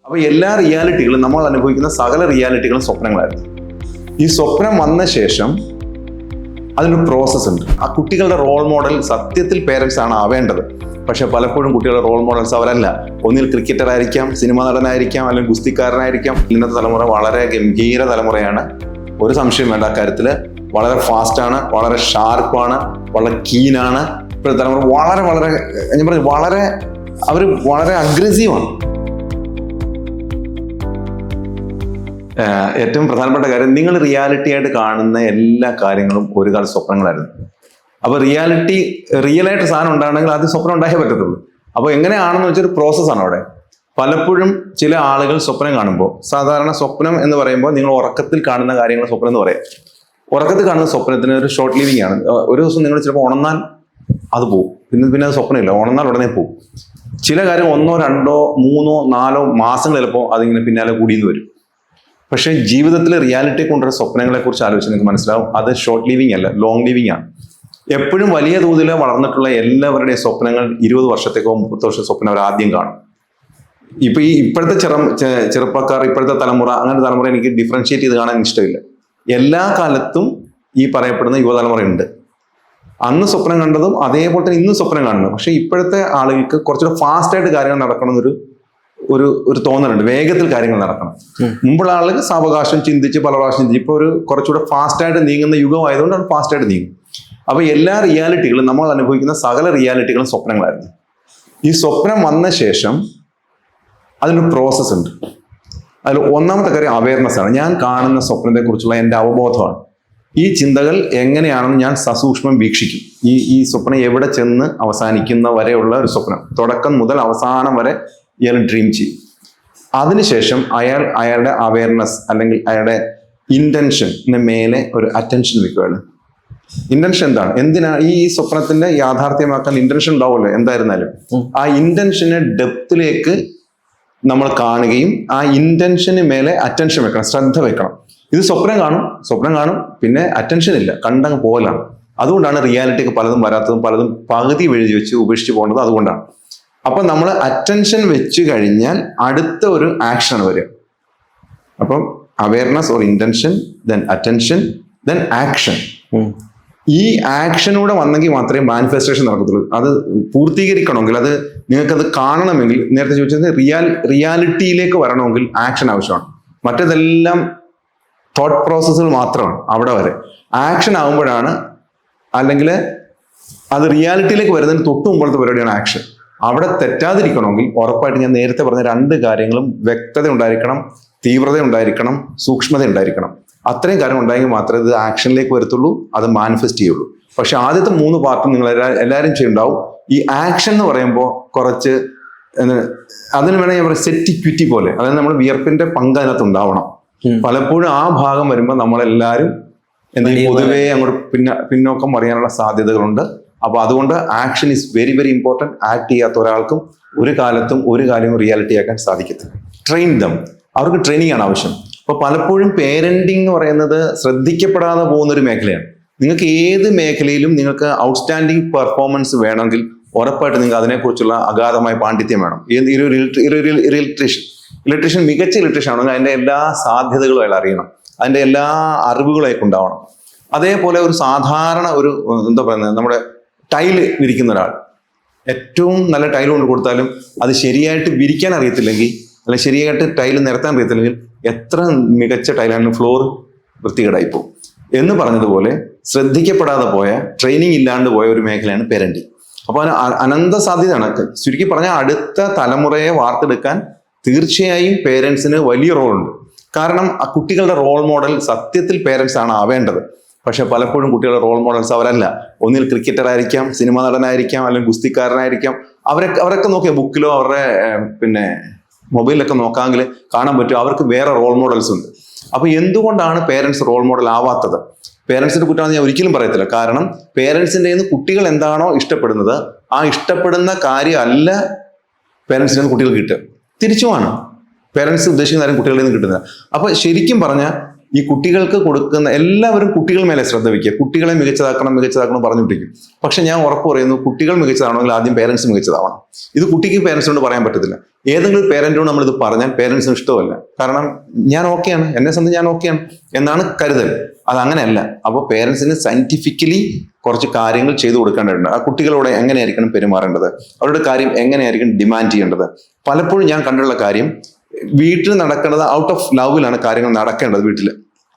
അപ്പോൾ എല്ലാ റിയാലിറ്റികളും നമ്മൾ അനുഭവിക്കുന്ന സകല റിയാലിറ്റികളും സ്വപ്നങ്ങളായിരുന്നു. ഈ സ്വപ്നം വന്ന ശേഷം അതിനൊരു പ്രോസസ്സ് ഉണ്ട്. ആ കുട്ടികളുടെ റോൾ മോഡൽ സത്യത്തിൽ പേരൻസ് ആണ് ആവേണ്ടത്. പക്ഷെ പലപ്പോഴും കുട്ടികളുടെ റോൾ മോഡൽസ് അവരല്ല. ഒന്നിൽ ക്രിക്കറ്റർ ആയിരിക്കാം, സിനിമാ നടനായിരിക്കാം, അല്ലെങ്കിൽ ഗുസ്തിക്കാരനായിരിക്കാം. ഇന്നത്തെ തലമുറ വളരെ ഗംഭീര തലമുറയാണ്, ഒരു സംശയം വേണ്ട കാര്യത്തിൽ. വളരെ ഫാസ്റ്റാണ്, വളരെ ഷാർപ്പാണ്, വളരെ കീനാണ്. ഇപ്പോഴത്തെ തലമുറ വളരെ വളരെ ഞാൻ പറഞ്ഞു അവർ വളരെ അഗ്രസീവാണ്. ഏറ്റവും പ്രധാനപ്പെട്ട കാര്യം, നിങ്ങൾ റിയാലിറ്റി ആയിട്ട് കാണുന്ന എല്ലാ കാര്യങ്ങളും ഒരു കാലം സ്വപ്നങ്ങളായിരുന്നു. അപ്പോൾ റിയലായിട്ട് സാധനം ഉണ്ടാകണമെങ്കിൽ ആദ്യം സ്വപ്നം ഉണ്ടായേ പറ്റത്തുള്ളൂ. അപ്പോൾ എങ്ങനെയാണെന്ന് വെച്ചൊരു പ്രോസസ്സാണ് അവിടെ. പലപ്പോഴും ചില ആളുകൾ സ്വപ്നം കാണുമ്പോൾ, സാധാരണ സ്വപ്നം എന്ന് പറയുമ്പോൾ നിങ്ങൾ ഉറക്കത്തിൽ കാണുന്ന കാര്യങ്ങൾ സ്വപ്നം എന്ന് പറയാം. ഉറക്കത്തിൽ കാണുന്ന സ്വപ്നത്തിന് ഒരു ഷോർട്ട് ലിവിങ് ആണ്. ഒരു ദിവസം നിങ്ങൾ ചിലപ്പോൾ ഉണർന്നാൽ അത് പോകും, പിന്നെ അത് സ്വപ്നമില്ല, ഉണർന്നാൽ ഉടനെ പോകും. ചില കാര്യം 1, 2, 3, 4 മാസങ്ങൾ ചിലപ്പോൾ അതിങ്ങനെ പിന്നാലെ കൂടിയെന്ന് വരും. പക്ഷേ ജീവിതത്തിൽ റിയാലിറ്റി കൊണ്ടുവരുന്ന സ്വപ്നങ്ങളെ കുറിച്ച് ആലോചിച്ച് നിങ്ങൾക്ക് മനസ്സിലാവും, അത് ഷോർട്ട് ലിവിങ് അല്ല, ലോങ് ലിവിങ് ആണ്. എപ്പോഴും വലിയ തോതിൽ വളർന്നിട്ടുള്ള എല്ലാവരുടെയും സ്വപ്നങ്ങൾ 20 വർഷത്തേക്കോ 30 വർഷം സ്വപ്നം അവർ ആദ്യം കാണും. ഇപ്പൊ ഈ ഇപ്പോഴത്തെ ചെറുപ്പക്കാർ, ഇപ്പോഴത്തെ തലമുറ, അങ്ങനെ തലമുറ എനിക്ക് ഡിഫറൻഷിയേറ്റ് ചെയ്ത് കാണാൻ ഇഷ്ടമില്ല. എല്ലാ കാലത്തും ഈ പറയപ്പെടുന്ന യുവതലമുറയുണ്ട്. അന്ന് സ്വപ്നം കണ്ടതും അതേപോലെ തന്നെ ഇന്നും സ്വപ്നം കാണുന്നു. പക്ഷെ ഇപ്പോഴത്തെ ആളുകൾക്ക് കുറച്ചുകൂടെ ഫാസ്റ്റായിട്ട് കാര്യങ്ങൾ നടക്കണമെന്നൊരു ഒരു തോന്നലുണ്ട്. വേഗത്തിൽ കാര്യങ്ങൾ നടക്കണം. മുമ്പുള്ള ആളുകൾ സാവകാശം ചിന്തിച്ച് പല പ്രാവശ്യം ചിന്തിച്ച് ഇപ്പോൾ കുറച്ചുകൂടെ ഫാസ്റ്റായിട്ട് നീങ്ങുന്ന യുഗമായതുകൊണ്ട് അത് ഫാസ്റ്റായിട്ട് നീങ്ങും. അപ്പൊ എല്ലാ റിയാലിറ്റികളും, നമ്മൾ അനുഭവിക്കുന്ന സകല റിയാലിറ്റികളും സ്വപ്നങ്ങളായിരുന്നു. ഈ സ്വപ്നം വന്ന ശേഷം അതിനൊരു പ്രോസസ്സ് ഉണ്ട്. അതിൽ ഒന്നാമത്തെ കാര്യം അവയർനെസ് ആണ്. ഞാൻ കാണുന്ന സ്വപ്നത്തെക്കുറിച്ചുള്ള എൻ്റെ അവബോധമാണ്. ഈ ചിന്തകൾ എങ്ങനെയാണെന്ന് ഞാൻ സസൂക്ഷ്മം വീക്ഷിക്കും. ഈ സ്വപ്നം എവിടെ ചെന്ന് അവസാനിക്കുന്ന വരെയുള്ള ഒരു സ്വപ്നം, തുടക്കം മുതൽ അവസാനം വരെ ഇയാൾ ഡ്രീം ചെയ്യും. അതിനുശേഷം അയാളുടെ അവയർനെസ് അല്ലെങ്കിൽ അയാളുടെ ഇന്റൻഷന് മേലെ ഒരു അറ്റൻഷൻ വെക്കുകയാണ്. ഇന്റൻഷൻ എന്താണ്, എന്തിനാണ് ഈ സ്വപ്നത്തിന്റെ യാഥാർത്ഥ്യമാക്കാൻ ഇന്റൻഷൻ ഉണ്ടാവുമല്ലോ എന്തായിരുന്നാലും. ആ ഇന്റൻഷനെ ഡെപ്തിലേക്ക് നമ്മൾ കാണുകയും ആ ഇന്റൻഷന് മേലെ അറ്റൻഷൻ വെക്കണം, ശ്രദ്ധ വെക്കണം. ഇത് സ്വപ്നം കാണും, പിന്നെ അറ്റൻഷൻ ഇല്ല, കണ്ടങ്ങ് പോകലാണ്. അതുകൊണ്ടാണ് റിയാലിറ്റിക്ക് പലതും വരാത്തതും, പലതും പകുതി എഴുതി വെച്ച് ഉപേക്ഷിച്ച് പോകേണ്ടത്. അതുകൊണ്ടാണ്. അപ്പൊ നമ്മൾ അറ്റൻഷൻ വെച്ച് കഴിഞ്ഞാൽ അടുത്ത ഒരു ആക്ഷനാണ് വരിക. അപ്പം awareness or intention, then attention, then action. ഈ ആക്ഷനൂടെ വന്നെങ്കിൽ മാത്രമേ മാനിഫെസ്റ്റേഷൻ നടക്കത്തുള്ളൂ. അത് പൂർത്തീകരിക്കണമെങ്കിൽ, അത് നിങ്ങൾക്കത് കാണണമെങ്കിൽ, നേരത്തെ ചോദിച്ചത് റിയാലിറ്റിയിലേക്ക് വരണമെങ്കിൽ ആക്ഷൻ ആവശ്യമാണ്. മറ്റേതെല്ലാം തോട്ട് പ്രോസസ്സുകൾ മാത്രമാണ്. അവിടെ വരെ ആക്ഷൻ ആകുമ്പോഴാണ്, അല്ലെങ്കിൽ അത് റിയാലിറ്റിയിലേക്ക് വരുന്നതിന് തൊട്ട് മുമ്പത്തെ പരിപാടിയാണ് ആക്ഷൻ. അവിടെ തെറ്റാതിരിക്കണമെങ്കിൽ ഉറപ്പായിട്ട് ഞാൻ നേരത്തെ പറഞ്ഞ 2 കാര്യങ്ങളും വ്യക്തത ഉണ്ടായിരിക്കണം, തീവ്രത ഉണ്ടായിരിക്കണം, സൂക്ഷ്മത ഉണ്ടായിരിക്കണം. അത്രയും കാര്യം ഉണ്ടായെങ്കിൽ മാത്രമേ ഇത് ആക്ഷനിലേക്ക് വരത്തുള്ളൂ, അത് മാനിഫെസ്റ്റ് ചെയ്യുള്ളൂ. പക്ഷെ ആദ്യത്തെ 3 പാർട്ടും നിങ്ങൾ എല്ലാവരും ചെയ്യുന്നുണ്ടാവും. ഈ ആക്ഷൻ എന്ന് പറയുമ്പോൾ കുറച്ച് അതിന് വേണമെങ്കിൽ ഞാൻ പറയാം സെറ്റ് ഇക്വിറ്റി പോലെ, അതായത് നമ്മൾ വിയർപ്പിന്റെ പങ്ക് അതിനകത്ത് ഉണ്ടാവണം. പലപ്പോഴും ആ ഭാഗം വരുമ്പോൾ നമ്മളെല്ലാവരും എന്തെങ്കിലും പൊതുവേ അങ്ങോട്ട് പിന്നോക്കം പറയാനുള്ള സാധ്യതകളുണ്ട്. അപ്പൊ അതുകൊണ്ട് action is very very important. Act ചെയ്യാത്ത ഒരാൾക്കും ഒരു കാലത്തും ഒരു കാര്യവും റിയാലിറ്റി ആക്കാൻ സാധിക്കത്തില്ല. ട്രെയിൻ ദം, അവർക്ക് ട്രെയിനിങ് ആണ് ആവശ്യം. അപ്പൊ പലപ്പോഴും പേരന്റിങ് എന്ന് പറയുന്നത് ശ്രദ്ധിക്കപ്പെടാതെ പോകുന്ന ഒരു മേഖലയാണ്. നിങ്ങൾക്ക് ഏത് മേഖലയിലും നിങ്ങൾക്ക് ഔട്ട്സ്റ്റാൻഡിങ് പെർഫോമൻസ് വേണമെങ്കിൽ ഉറപ്പായിട്ട് നിങ്ങൾക്ക് അതിനെക്കുറിച്ചുള്ള അഗാധമായ പാണ്ഡിത്യം വേണം. ഇലക്ട്രീഷ്യൻ മികച്ച ഇലക്ട്രീഷ്യൻ ആണെങ്കിൽ അതിൻ്റെ എല്ലാ സാധ്യതകളും അയാൾ അറിയണം, അതിൻ്റെ എല്ലാ അറിവുകളും അയാൾക്ക് ഉണ്ടാവണം. അതേപോലെ ഒരു സാധാരണ എന്താ പറയുന്നത്, നമ്മുടെ ടൈല് വിരിക്കുന്ന ഒരാൾ ഏറ്റവും നല്ല ടൈൽ കൊണ്ട് കൊടുത്താലും അത് ശരിയായിട്ട് വിരിക്കാൻ അറിയത്തില്ലെങ്കിൽ, അല്ലെങ്കിൽ ശരിയായിട്ട് ടൈല് നിരത്താൻ അറിയത്തില്ലെങ്കിൽ എത്ര മികച്ച ടൈലാണെങ്കിലും ഫ്ലോർ വൃത്തികേടായിപ്പോ എന്ന് പറഞ്ഞതുപോലെ ശ്രദ്ധിക്കപ്പെടാതെ പോയ, ട്രെയിനിങ് ഇല്ലാണ്ട് പോയ ഒരു മേഖലയാണ് പേരന്റിങ്. അപ്പോൾ അതിന് അനന്ത സാധ്യതയാണ്. ചുരുക്കി പറഞ്ഞാൽ അടുത്ത തലമുറയെ വാർത്തെടുക്കാൻ തീർച്ചയായും പേരൻസിന് വലിയ റോളുണ്ട്. കാരണം ആ കുട്ടികളുടെ റോൾ മോഡൽ സത്യത്തിൽ പേരൻസ് ആണ് ആവേണ്ടത്. പക്ഷെ പലപ്പോഴും കുട്ടികളുടെ റോൾ മോഡൽസ് അവരല്ല. ഒന്നിൽ ക്രിക്കറ്റർ ആയിരിക്കാം, സിനിമാ നടനായിരിക്കാം, അല്ലെങ്കിൽ ഗുസ്തിക്കാരനായിരിക്കാം. അവരൊക്കെ നോക്കിയ ബുക്കിലോ അവരുടെ മൊബൈലിലൊക്കെ നോക്കാമെങ്കിൽ കാണാൻ പറ്റും അവർക്ക് വേറെ റോൾ മോഡൽസ് ഉണ്ട്. അപ്പൊ എന്തുകൊണ്ടാണ് പേരൻസ് റോൾ മോഡൽ ആവാത്തത്? പേരൻസിന്റെ കുറ്റമാണെന്ന് ഞാൻ ഒരിക്കലും പറയത്തില്ല. കാരണം പേരൻസിൻ്റെ കുട്ടികൾ എന്താണോ ഇഷ്ടപ്പെടുന്നത്, ആ ഇഷ്ടപ്പെടുന്ന കാര്യമല്ല പേരൻസിൻ്റെ കുട്ടികൾ കിട്ടുക. തിരിച്ചുമാണ് പേരൻസ് ഉദ്ദേശിക്കുന്ന കാര്യം കുട്ടികളിൽ നിന്ന് കിട്ടുന്നത്. അപ്പൊ ശരിക്കും പറഞ്ഞാൽ ഈ കുട്ടികൾക്ക് കൊടുക്കുന്ന എല്ലാവരും കുട്ടികൾ മേലെ ശ്രദ്ധ വയ്ക്കുക, കുട്ടികളെ മികച്ചതാക്കണം പറഞ്ഞുകൊണ്ടിരിക്കും. പക്ഷെ ഞാൻ ഉറപ്പ് പറയുന്നു, കുട്ടികൾ മികച്ചതാണെങ്കിൽ ആദ്യം പേരൻസ് മികച്ചതാവണം. ഇത് കുട്ടിക്ക് പേരൻസിനോട് പറയാൻ പറ്റത്തില്ല. ഏതെങ്കിലും ഒരു പേരന്റിനോട് നമ്മളിത് പറഞ്ഞാൽ പേരൻസിന് ഇഷ്ടമല്ല. കാരണം ഞാൻ ഓക്കെയാണ്, എന്നെ സംബന്ധിച്ച് ഞാൻ ഓക്കെയാണ് എന്നാണ് കരുതൽ. അതങ്ങനെയല്ല. അപ്പോൾ പേരൻസിന് സയന്റിഫിക്കലി കുറച്ച് കാര്യങ്ങൾ ചെയ്തു കൊടുക്കേണ്ടതുണ്ട്. ആ കുട്ടികളോട് എങ്ങനെയായിരിക്കണം പെരുമാറേണ്ടത്, അവരുടെ കാര്യം എങ്ങനെയായിരിക്കും ഡിമാൻഡ് ചെയ്യേണ്ടത്. പലപ്പോഴും ഞാൻ കണ്ടുള്ള കാര്യം, വീട്ടിൽ നടക്കേണ്ടത് ഔട്ട് ഓഫ് ലവിലാണ് കാര്യങ്ങൾ നടക്കേണ്ടത് വീട്ടിൽ.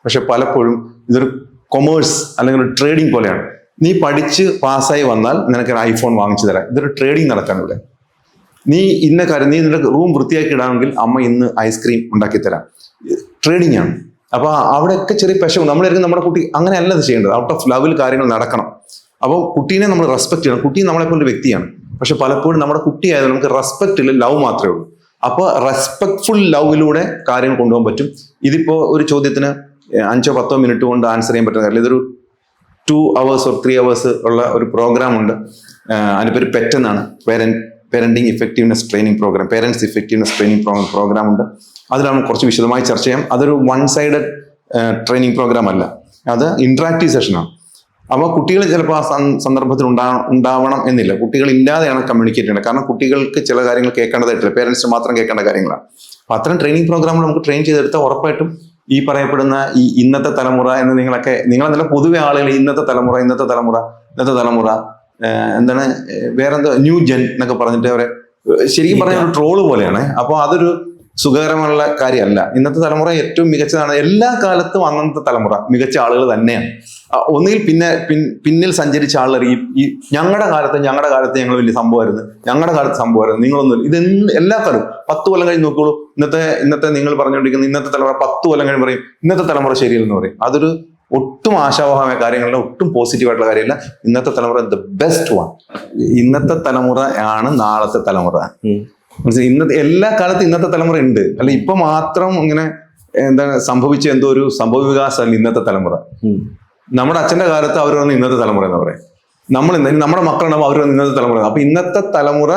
പക്ഷെ പലപ്പോഴും ഇതൊരു കൊമേഴ്സ് അല്ലെങ്കിൽ ഒരു ട്രേഡിംഗ് പോലെയാണ്. നീ പഠിച്ച് പാസ്സായി വന്നാൽ നിനക്കൊരു ഐഫോൺ വാങ്ങിച്ചു തരാം. ഇതൊരു ട്രേഡിംഗ് നടക്കാണ് ഇവിടെ. നീ ഇന്ന കാര്യം, നീ നിന്റെ റൂം വൃത്തിയാക്കി ഇടാമെങ്കിൽ അമ്മ ഇന്ന് ഐസ്ക്രീം ഉണ്ടാക്കി തരാം. ട്രേഡിംഗ് ആണ്. അപ്പൊ അവിടെയൊക്കെ ചെറിയ പെശവും. നമ്മളായിരിക്കും നമ്മുടെ കുട്ടി അങ്ങനെയല്ല ഇത് ചെയ്യേണ്ടത്. ഔട്ട് ഓഫ് ലവിൽ കാര്യങ്ങൾ നടക്കണം. അപ്പോൾ കുട്ടീനെ നമ്മൾ റെസ്പെക്ട് ചെയ്യണം. കുട്ടി നമ്മളെപ്പോലെ ഒരു വ്യക്തിയാണ്. പക്ഷെ പലപ്പോഴും നമ്മുടെ കുട്ടിയായത് നമുക്ക് റെസ്പെക്ട് ഇല്ല, ലവ് മാത്രമേ ഉള്ളൂ. അപ്പോൾ റെസ്പെക്ട്ഫുൾ ലവിലൂടെ കാര്യങ്ങൾ കൊണ്ടുപോകാൻ പറ്റും. ഇതിപ്പോ ഒരു ചോദ്യത്തിന് 5-10 മിനിറ്റ് കൊണ്ട് ആൻസർ ചെയ്യാൻ പറ്റുന്ന കാര്യം. ഇതൊരു 2 hours or 3 hours ഉള്ള ഒരു പ്രോഗ്രാം ഉണ്ട്. അതിൻ്റെ പേര് പെറ്റ് എന്നാണ്. Parenting effectiveness training programme, parents effectiveness training programme ഉണ്ട്. അതിലാണ് കുറച്ച് വിശദമായി ചർച്ച ചെയ്യാം. അതൊരു 1-sided ട്രെയിനിങ് പ്രോഗ്രാം അല്ല, അത് ഇന്ററാക്റ്റീവ് സെഷനാണ്. അപ്പോൾ കുട്ടികൾ ചിലപ്പോൾ ആ സന്ദർഭത്തിൽ ഉണ്ടാവണം എന്നില്ല. കുട്ടികൾ ഇല്ലാതെയാണ് കമ്മ്യൂണിക്കേറ്റ് ചെയ്യുന്നത്. കാരണം കുട്ടികൾക്ക് ചില കാര്യങ്ങൾ കേൾക്കേണ്ടതായിട്ടില്ല, പേരൻസിന് മാത്രം കേൾക്കേണ്ട കാര്യങ്ങളാണ്. അപ്പം അത്തരം ട്രെയിനിങ് പ്രോഗ്രാമുകൾ നമുക്ക് ട്രെയിൻ ചെയ്തെടുത്താൽ ഉറപ്പായിട്ടും ഈ പറയപ്പെടുന്ന ഈ ഇന്നത്തെ തലമുറ എന്ന് നിങ്ങളെന്നല്ല പൊതുവെ ആളുകൾ ഇന്നത്തെ തലമുറ എന്താണ് വേറെന്തോ ന്യൂ ജെൻ എന്നൊക്കെ പറഞ്ഞിട്ട് അവരെ ശരിക്കും പറഞ്ഞ ഒരു ട്രോള് പോലെയാണ്. അപ്പോൾ അതൊരു സുഖകരമുള്ള കാര്യമല്ല. ഇന്നത്തെ തലമുറ ഏറ്റവും മികച്ചതാണ്. എല്ലാ കാലത്തും അന്നത്തെ തലമുറ മികച്ച ആളുകൾ തന്നെയാണ്. ഒന്നുകിൽ പിന്നിൽ സഞ്ചരിച്ച ആളുകൾ ഈ ഞങ്ങളുടെ കാലത്ത് ഞങ്ങൾ വലിയ സംഭവമായിരുന്നു, നിങ്ങളൊന്നും ഇത് എല്ലാ കാലവും 10 കൊല്ലം കഴിഞ്ഞ് നോക്കുള്ളൂ. ഇന്നത്തെ നിങ്ങൾ പറഞ്ഞുകൊണ്ടിരിക്കുന്ന ഇന്നത്തെ തലമുറ 10 കൊല്ലം കഴിഞ്ഞ് പറയും ഇന്നത്തെ തലമുറ ശരിയല്ലെന്ന് പറയും. അതൊരു ഒട്ടും ആശാവഹമായ കാര്യങ്ങളല്ല, ഒട്ടും പോസിറ്റീവായിട്ടുള്ള കാര്യമല്ല. ഇന്നത്തെ തലമുറ ദ ബെസ്റ്റ് വൺ. ഇന്നത്തെ തലമുറ ആണ് നാളത്തെ തലമുറ. ഇന്നത്തെ എല്ലാ കാലത്തും ഇന്നത്തെ തലമുറ ഉണ്ട്. അല്ല ഇപ്പൊ മാത്രം ഇങ്ങനെ എന്താണ് സംഭവിച്ച എന്തോ ഒരു സംഭവ വികാസമല്ല ഇന്നത്തെ തലമുറ. നമ്മുടെ അച്ഛന്റെ കാലത്ത് അവർ വന്ന് ഇന്നത്തെ തലമുറ എന്ന് പറയും. നമ്മുടെ മക്കളുണ്ടാവും അവർ വന്ന് ഇന്നത്തെ തലമുറ. അപ്പൊ ഇന്നത്തെ തലമുറ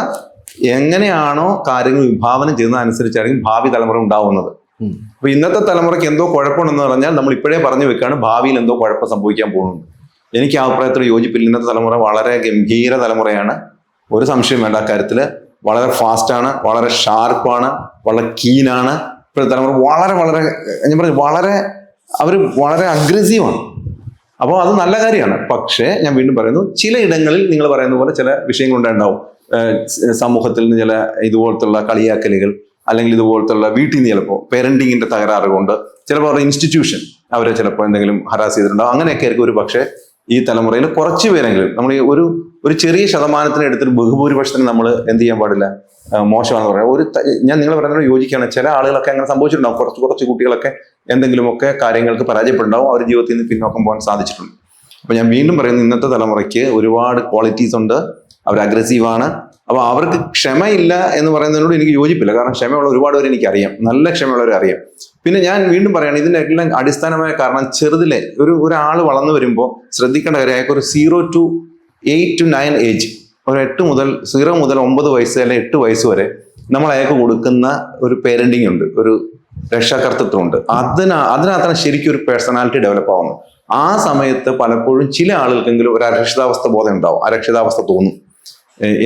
എങ്ങനെയാണോ കാര്യങ്ങൾ വിഭാവനം ചെയ്യുന്നത് അനുസരിച്ചായിരിക്കും ഭാവി തലമുറ ഉണ്ടാവുന്നത്. അപ്പൊ ഇന്നത്തെ തലമുറയ്ക്ക് എന്തോ കുഴപ്പമുണ്ടെന്ന് പറഞ്ഞാൽ നമ്മൾ ഇപ്പോഴേ പറഞ്ഞു വെക്കുകയാണ് ഭാവിയിൽ എന്തോ കുഴപ്പം സംഭവിക്കാൻ പോകുന്നുണ്ട്. എനിക്ക് ആ അഭിപ്രായത്തിൽ യോജിപ്പില്ല. ഇന്നത്തെ തലമുറ വളരെ ഗംഭീര തലമുറയാണ്, ഒരു സംശയം വേണ്ട കാര്യത്തില്. വളരെ ഫാസ്റ്റാണ്, വളരെ ഷാർപ്പാണ്, വളരെ കീനാണ്. ഇപ്പോഴത്തെ തലമുറ വളരെ അഗ്രസീവാണ്. അപ്പോൾ അത് നല്ല കാര്യമാണ്. പക്ഷേ ഞാൻ വീണ്ടും പറയുന്നു, ചില ഇടങ്ങളിൽ നിങ്ങൾ പറയുന്ന പോലെ ചില വിഷയങ്ങളുണ്ടാവും. സമൂഹത്തിൽ നിന്ന് ചില ഇതുപോലത്തുള്ള കളിയാക്കലുകൾ, അല്ലെങ്കിൽ ഇതുപോലത്തുള്ള വീട്ടിൽ നിന്ന് ചിലപ്പോൾ പേരന്റിങ്ങിന്റെ തകരാറ് കൊണ്ട് ചിലപ്പോൾ അവരുടെ ഇൻസ്റ്റിറ്റ്യൂഷൻ അവരെ ചിലപ്പോൾ എന്തെങ്കിലും ഹരാസ് ചെയ്തിട്ടുണ്ടാവും. അങ്ങനെയൊക്കെ ആയിരിക്കും ഒരു പക്ഷേ ഈ തലമുറയിൽ കുറച്ച് പേരെങ്കിലും. നമ്മൾ ഒരു ചെറിയ ശതമാനത്തിന് എടുത്തിട്ട് ബഹുഭൂരിപക്ഷത്തിന് നമ്മൾ എന്ത് ചെയ്യാൻ പാടില്ല, മോശമാണെന്ന് പറയാം. ഞാൻ നിങ്ങൾ പറയുന്നത് യോജിക്കുകയാണ്. ചില ആളുകളൊക്കെ അങ്ങനെ സംഭവിച്ചിട്ടുണ്ടാവും. കുറച്ച് കുട്ടികളൊക്കെ എന്തെങ്കിലുമൊക്കെ കാര്യങ്ങൾക്ക് പരാജയപ്പെട്ടുണ്ടാവും, അവർ ജീവിതത്തിൽ നിന്ന് പിന്നോക്കം പോകാൻ സാധിച്ചിട്ടുണ്ട്. അപ്പൊ ഞാൻ വീണ്ടും പറയുന്നു, ഇന്നത്തെ തലമുറയ്ക്ക് ഒരുപാട് ക്വാളിറ്റീസ് ഉണ്ട്. അവർ അഗ്രസീവാണ്. അപ്പൊ അവർക്ക് ക്ഷമയില്ല എന്ന് പറയുന്നതിനോട് എനിക്ക് യോജിപ്പില്ല. കാരണം ക്ഷമയുള്ള ഒരുപാട് പേര് എനിക്കറിയാം, നല്ല ക്ഷമയുള്ളവരെ അറിയാം. പിന്നെ ഞാൻ വീണ്ടും പറയാണ്, ഇതിന്റെ എല്ലാം അടിസ്ഥാനമായ കാരണം ചെറുതിലെ ഒരാൾ വളർന്നു വരുമ്പോൾ ശ്രദ്ധിക്കേണ്ട കാര്യം, അയാൾക്ക് ഒരു 0 to 8 to 9 ഏജ്, ഒരു 0 മുതൽ 9 വയസ്സ് അല്ലെങ്കിൽ 8 വയസ്സ് വരെ നമ്മൾ അയാൾക്ക് കൊടുക്കുന്ന ഒരു പേരന്റിങ് ഉണ്ട്, ഒരു രക്ഷാകർത്തൃത്വം ഉണ്ട്. അതിനകത്താണ് ശരിക്കും ഒരു പേഴ്സണാലിറ്റി ഡെവലപ്പ് ആവുന്നത്. ആ സമയത്ത് പലപ്പോഴും ചില ആളുകൾക്കെങ്കിലും ഒരു അരക്ഷിതാവസ്ഥ ബോധം ഉണ്ടാവും, അരക്ഷിതാവസ്ഥ തോന്നും,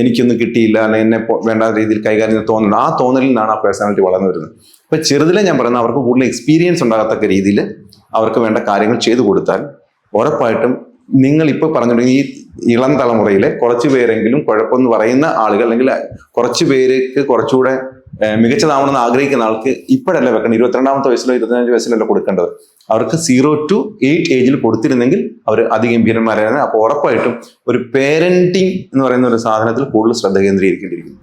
എനിക്കൊന്നും കിട്ടിയില്ല, അല്ലെങ്കിൽ എന്നെ വേണ്ട രീതിയിൽ കൈകാര്യം ചെയ്യുന്ന തോന്നുന്നുണ്ട്. ആ തോന്നലിൽ നിന്നാണ് ആ പേഴ്സണാലിറ്റി വളർന്നു വരുന്നത്. അപ്പൊ ചെറുതിലെ ഞാൻ പറയുന്നത്, അവർക്ക് കൂടുതൽ എക്സ്പീരിയൻസ് ഉണ്ടാകത്തക്ക രീതിയിൽ അവർക്ക് വേണ്ട കാര്യങ്ങൾ ചെയ്തു കൊടുത്താൽ ഉറപ്പായിട്ടും നിങ്ങൾ ഇപ്പോൾ പറഞ്ഞിട്ടുണ്ടെങ്കിൽ ഈ ഇളം തലമുറയിലെ കുറച്ച് പേരെങ്കിലും കുഴപ്പമെന്ന് പറയുന്ന ആളുകൾ, അല്ലെങ്കിൽ കുറച്ച് പേർക്ക് കുറച്ചുകൂടെ മികച്ചതാവണമെന്ന് ആഗ്രഹിക്കുന്ന ആൾക്ക് ഇപ്പോഴല്ല വെക്കണം, 22ാമത്തെ വയസ്സിലോ 25 വയസ്സിലല്ലോ കൊടുക്കേണ്ടത്. അവർക്ക് 0 to 8 ഏജിൽ കൊടുത്തിരുന്നെങ്കിൽ അവർ അതിഗംഭീരന്മാരായിരുന്നു. അപ്പോൾ ഉറപ്പായിട്ടും ഒരു പേരന്റിങ് എന്ന് പറയുന്ന ഒരു സാധനത്തിൽ കൂടുതൽ ശ്രദ്ധ കേന്ദ്രീകരിക്കേണ്ടിയിരിക്കുന്നു.